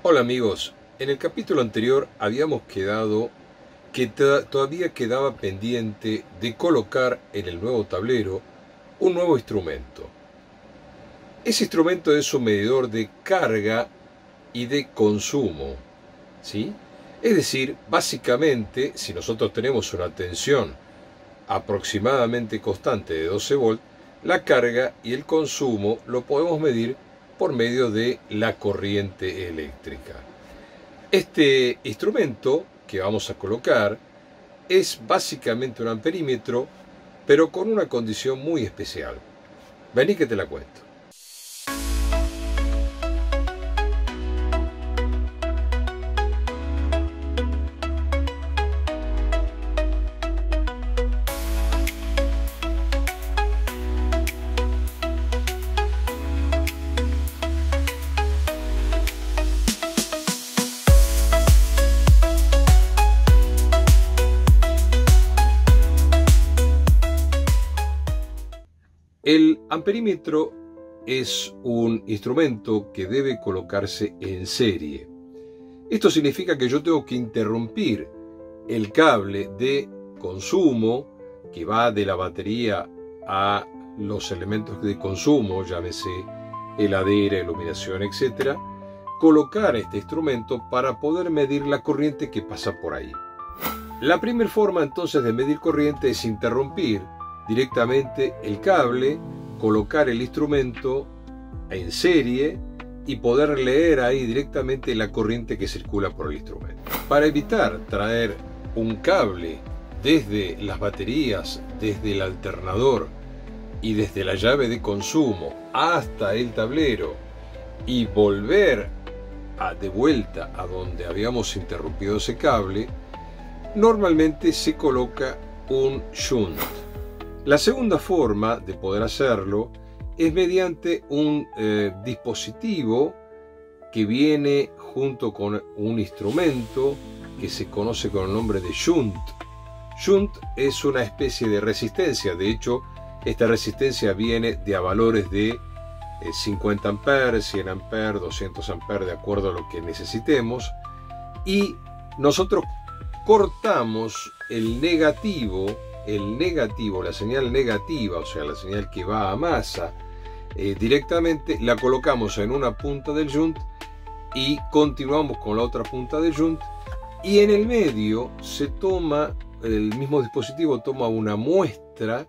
Hola amigos, en el capítulo anterior habíamos quedado que todavía quedaba pendiente de colocar en el nuevo tablero un nuevo instrumento. Ese instrumento es un medidor de carga y de consumo, ¿sí? Es decir, básicamente, si nosotros tenemos una tensión aproximadamente constante de 12 volts, la carga y el consumo lo podemos medir por medio de la corriente eléctrica. Este instrumento que vamos a colocar es básicamente un amperímetro, pero con una condición muy especial. Vení que te la cuento. El amperímetro es un instrumento que debe colocarse en serie. Esto significa que yo tengo que interrumpir el cable de consumo que va de la batería a los elementos de consumo, llámese heladera, iluminación, etc. Colocar este instrumento para poder medir la corriente que pasa por ahí. La primera forma entonces de medir corriente es interrumpir directamente el cable, colocar el instrumento en serie y poder leer ahí directamente la corriente que circula por el instrumento. Para evitar traer un cable desde las baterías, desde el alternador y desde la llave de consumo hasta el tablero y volver de vuelta a donde habíamos interrumpido ese cable, normalmente se coloca un shunt. La segunda forma de poder hacerlo es mediante un dispositivo que viene junto con un instrumento que se conoce con el nombre de shunt. Shunt es una especie de resistencia, de hecho esta resistencia viene de valores de 50 amperes, 100 amperes, 200 amperes, de acuerdo a lo que necesitemos, y nosotros cortamos el negativo, la señal negativa, o sea, la señal que va a masa, directamente la colocamos en una punta del shunt y continuamos con la otra punta del shunt, y en el medio se toma, el mismo dispositivo toma una muestra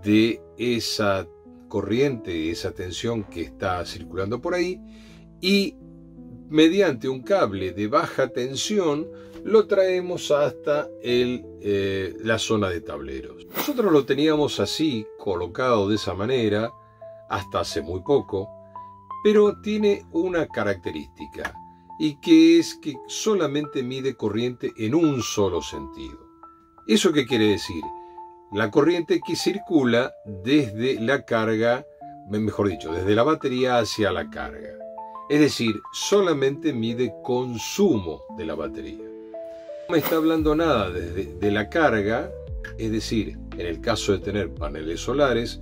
de esa corriente, esa tensión que está circulando por ahí, y mediante un cable de baja tensión lo traemos hasta la zona de tableros. Nosotros lo teníamos así, colocado de esa manera, hasta hace muy poco, pero tiene una característica, y que es que solamente mide corriente en un solo sentido. ¿Eso qué quiere decir? La corriente que circula desde la carga, mejor dicho, desde la batería hacia la carga. Es decir, solamente mide consumo de la batería. No me está hablando nada de la carga, es decir, en el caso de tener paneles solares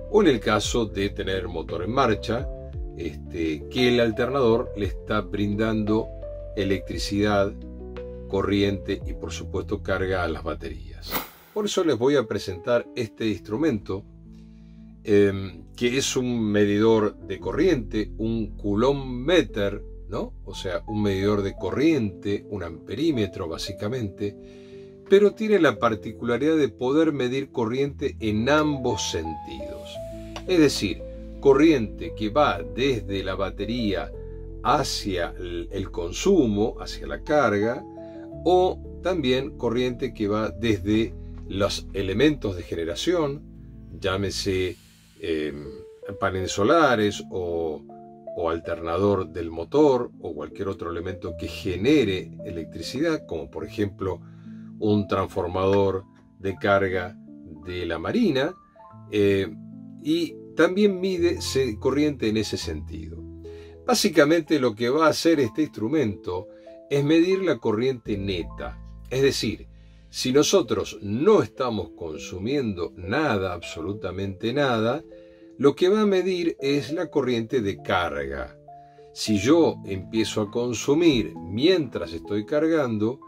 o en el caso de tener motor en marcha, que el alternador le está brindando electricidad, corriente y por supuesto carga a las baterías. Por eso les voy a presentar este instrumento que es un medidor de corriente, un coulombmeter, ¿no? O sea, un medidor de corriente, un amperímetro básicamente, pero tiene la particularidad de poder medir corriente en ambos sentidos. Es decir, corriente que va desde la batería hacia el consumo, hacia la carga, o también corriente que va desde los elementos de generación, llámese paneles solares o alternador del motor o cualquier otro elemento que genere electricidad, como por ejemplo un transformador de carga de la marina, y también mide corriente en ese sentido. Básicamente lo que va a hacer este instrumento es medir la corriente neta, es decir, si nosotros no estamos consumiendo nada, absolutamente nada, lo que va a medir es la corriente de carga. Si yo empiezo a consumir mientras estoy cargando,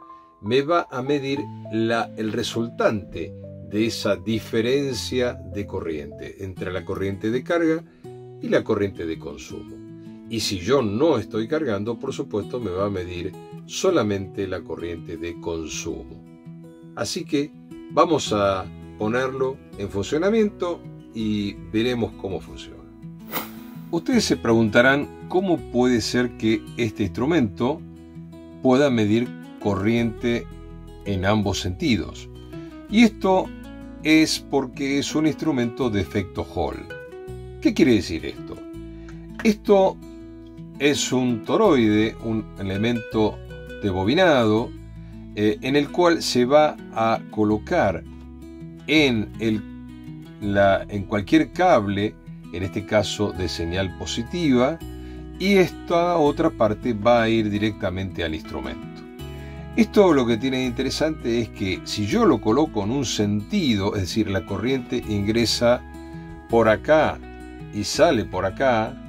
me va a medir el resultante de esa diferencia de corriente entre la corriente de carga y la corriente de consumo. Y si yo no estoy cargando, por supuesto, me va a medir solamente la corriente de consumo. Así que vamos a ponerlo en funcionamiento y veremos cómo funciona. Ustedes se preguntarán cómo puede ser que este instrumento pueda medir corriente en ambos sentidos. Y esto es porque es un instrumento de efecto Hall. ¿Qué quiere decir esto? Esto es un toroide, un elemento de bobinado, en el cual se va a colocar en cualquier cable, en este caso de señal positiva, y esta otra parte va a ir directamente al instrumento. Esto lo que tiene de interesante es que si yo lo coloco en un sentido, es decir, la corriente ingresa por acá y sale por acá,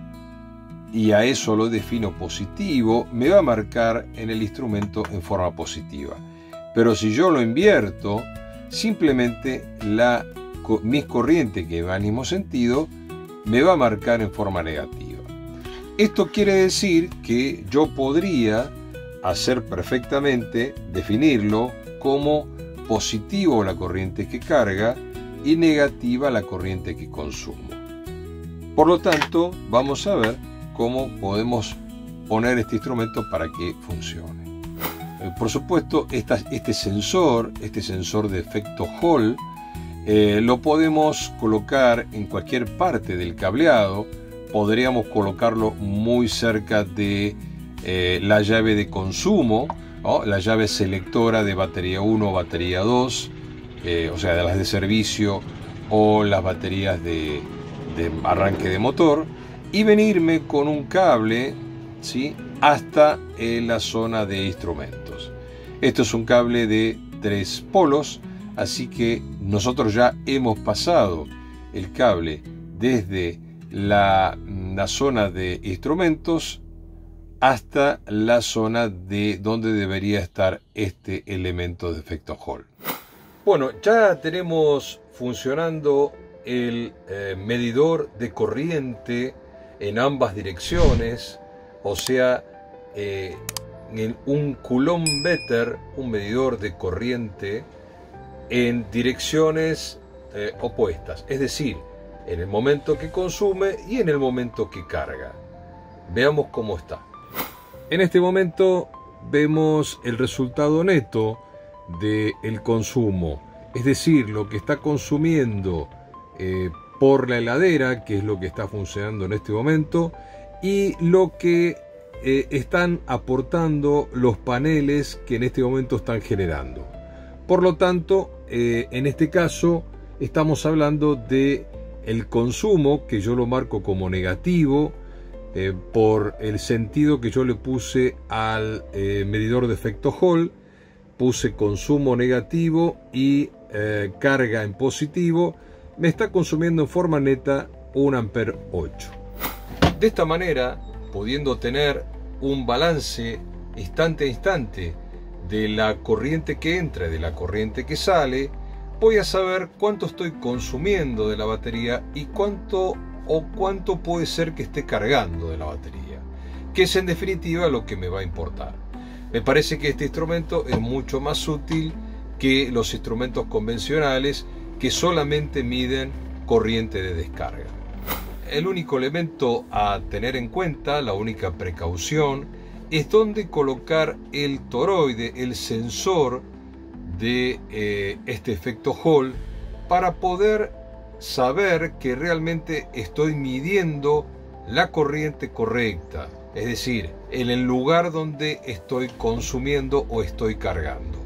y a eso lo defino positivo, me va a marcar en el instrumento en forma positiva. Pero si yo lo invierto, simplemente mi corriente que va en el mismo sentido me va a marcar en forma negativa. Esto quiere decir que yo podría hacer perfectamente, definirlo como positivo la corriente que carga y negativa la corriente que consumo. Por lo tanto, vamos a ver cómo podemos poner este instrumento para que funcione. Por supuesto, este sensor de efecto Hall, lo podemos colocar en cualquier parte del cableado. Podríamos colocarlo muy cerca de la llave de consumo, ¿no? La llave selectora de batería 1 o batería 2, o sea, de las de servicio o las baterías de arranque de motor, y venirme con un cable, ¿sí?, hasta la zona de instrumentos. Esto es un cable de 3 polos, así que nosotros ya hemos pasado el cable desde la zona de instrumentos hasta la zona de donde debería estar este elemento de efecto Hall. Bueno, ya tenemos funcionando el medidor de corriente en ambas direcciones, o sea, en un coulombmeter, un medidor de corriente en direcciones opuestas, es decir, en el momento que consume y en el momento que carga. Veamos cómo está. En este momento vemos el resultado neto del consumo, es decir, lo que está consumiendo por la heladera, que es lo que está funcionando en este momento, y lo que están aportando los paneles que en este momento están generando. Por lo tanto, en este caso estamos hablando de el consumo, que yo lo marco como negativo, por el sentido que yo le puse al medidor de efecto Hall. Puse consumo negativo y carga en positivo. Me está consumiendo en forma neta 1,8 amperes. De esta manera, pudiendo tener un balance instante a instante de la corriente que entra y de la corriente que sale, voy a saber cuánto estoy consumiendo de la batería y cuánto puede ser que esté cargando de la batería, que es en definitiva lo que me va a importar. Me parece que este instrumento es mucho más útil que los instrumentos convencionales que solamente miden corriente de descarga. El único elemento a tener en cuenta, la única precaución, es dónde colocar el toroide, el sensor de este efecto Hall, para poder saber que realmente estoy midiendo la corriente correcta, es decir, en el lugar donde estoy consumiendo o estoy cargando.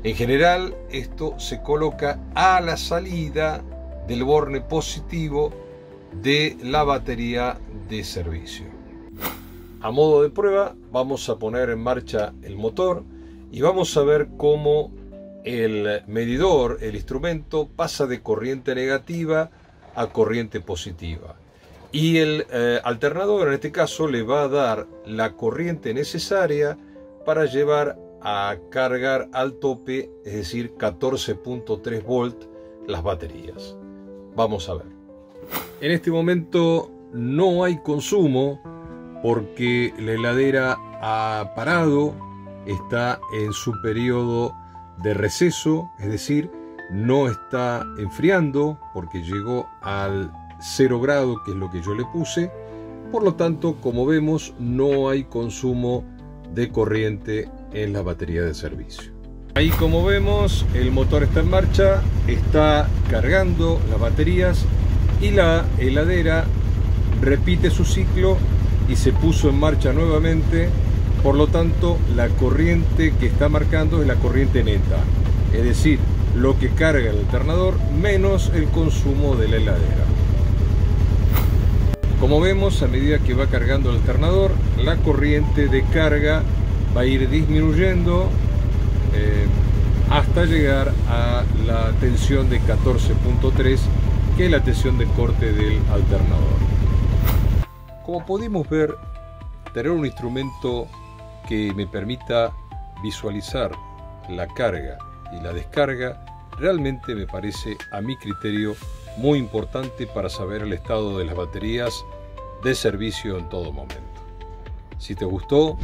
En general, esto se coloca a la salida del borne positivo de la batería de servicio. A modo de prueba, vamos a poner en marcha el motor y vamos a ver cómo el medidor, el instrumento, pasa de corriente negativa a corriente positiva. y el alternador en este caso le va a dar la corriente necesaria para llevar a cargar al tope, es decir, 14.3 volt las baterías. Vamos a ver. En este momento no hay consumo porque la heladera ha parado, está en su periodo de receso, es decir, no está enfriando porque llegó al 0 grado, que es lo que yo le puse. Por lo tanto, como vemos, no hay consumo de corriente en la batería de servicio. Ahí, como vemos, el motor está en marcha, está cargando las baterías y la heladera repite su ciclo y se puso en marcha nuevamente. Por lo tanto, la corriente que está marcando es la corriente neta, es decir, lo que carga el alternador menos el consumo de la heladera. Como vemos, a medida que va cargando el alternador, la corriente de carga va a ir disminuyendo hasta llegar a la tensión de 14.3, que es la tensión de corte del alternador. Como pudimos ver, tener un instrumento que me permita visualizar la carga y la descarga realmente me parece, a mi criterio, muy importante para saber el estado de las baterías de servicio en todo momento. Si te gustó,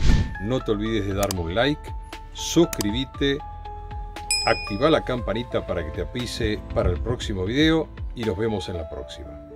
no te olvides de darme un like, suscríbete, activa la campanita para que te avise para el próximo video y nos vemos en la próxima.